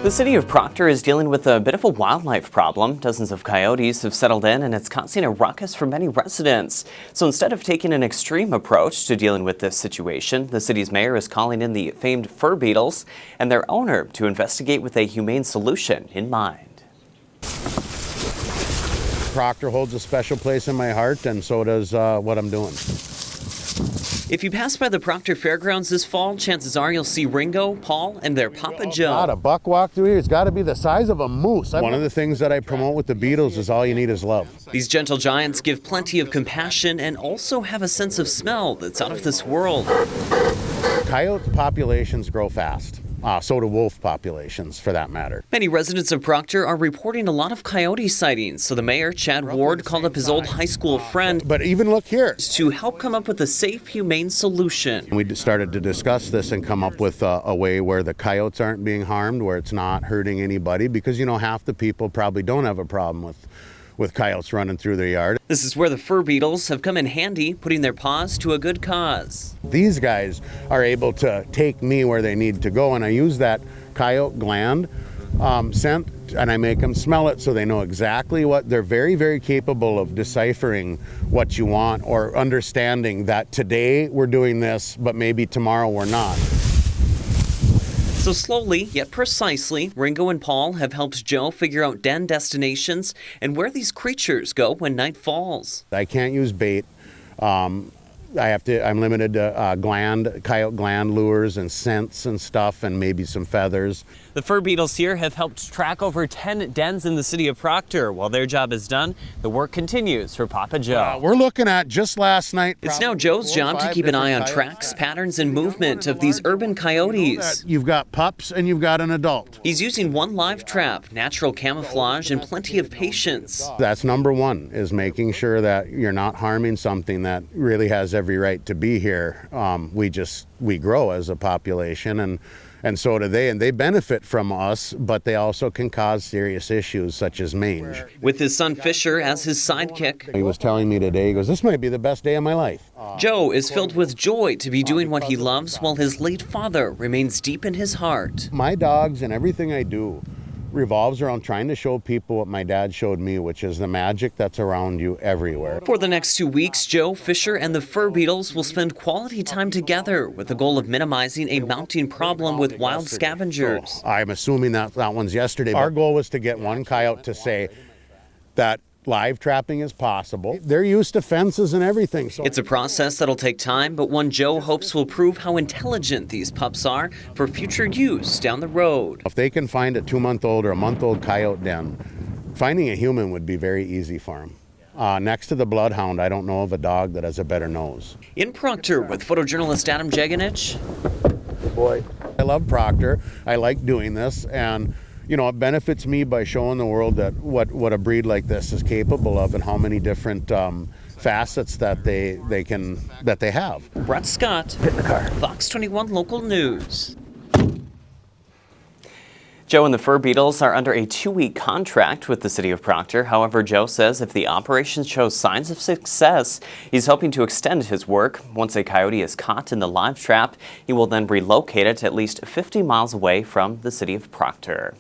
The city of Proctor is dealing with a bit of a wildlife problem. Dozens of coyotes have settled in, and it's causing a ruckus for many residents. So instead of taking an extreme approach to dealing with this situation, the city's mayor is calling in the famed Fur-Beatles and their owner to investigate with a humane solution in mind. Proctor holds a special place in my heart, and so does what I'm doing. If you pass by the Proctor Fairgrounds this fall, chances are you'll see Ringo, Paul, and their Papa Joe. God, a buck walk through here, it's got to be the size of a moose. One of the things that I promote with the Beatles is all you need is love. These gentle giants give plenty of compassion and also have a sense of smell that's out of this world. Coyote populations grow fast. So do wolf populations, for that matter. Many residents of Proctor are reporting a lot of coyote sightings, so the mayor, Chad Ward, called up his old high school friend But even look here, to help come up with a safe, humane solution. we started to discuss this and come up with a way where the coyotes aren't being harmed, where it's not hurting anybody, because, you know, half the people probably don't have a problem with coyotes running through their yard. This is where the Fur-Beatles have come in handy, putting their paws to a good cause. These guys are able to take me where they need to go, and I use that coyote gland scent, and I make them smell it so they know exactly what. They're very, very capable of deciphering what you want or understanding that today we're doing this, but maybe tomorrow we're not. So slowly, yet precisely, Ringo and Paul have helped Joe figure out den destinations and where these creatures go when night falls. I can't use bait. I'm limited to coyote gland lures and scents and stuff, and maybe some feathers. The Fur-Beatles here have helped track over 10 dens in the city of Proctor. While their job is done, the work continues for Papa Joe. We're looking at, just last night, it's now Joe's job to keep an eye on tracks, patterns, and movement of these urban coyotes. You've got pups and you've got an adult. He's using one live trap, natural camouflage, and plenty of patience. That's number one, is making sure that you're not harming something that really has every right to be here. We grow as a population, and so do they, and they benefit from us, but they also can cause serious issues such as mange. With his son Fisher as his sidekick, He was telling me today, he goes, "This might be the best day of my life." Joe is filled with joy to be doing what he loves while his late father remains deep in his heart. My dogs and everything I do revolves around trying to show people what my dad showed me, which is the magic that's around you everywhere. For the next 2 weeks, Joe, Fisher, and the Fur-Beatles will spend quality time together with the goal of minimizing a mounting problem with wild scavengers. So I'm assuming that one's yesterday. Our goal was to get one coyote to say that live trapping is possible. They're used to fences and everything. So it's a process that'll take time, but one Joe hopes will prove how intelligent these pups are for future use down the road. If they can find a 2-month-old or a month-old coyote den, finding a human would be very easy for them. Next to the bloodhound, I don't know of a dog that has a better nose. In Proctor with photojournalist Adam Jeganich. Boy, I love Proctor. I like doing this, and you know, it benefits me by showing the world that what a breed like this is capable of, and how many different facets that they have. Brett Scott, Get in the car. Fox 21 Local News. Joe and the Fur-Beatles are under a 2-week contract with the city of Proctor. However, Joe says if the operation shows signs of success, he's hoping to extend his work. Once a coyote is caught in the live trap, he will then relocate it at least 50 miles away from the city of Proctor.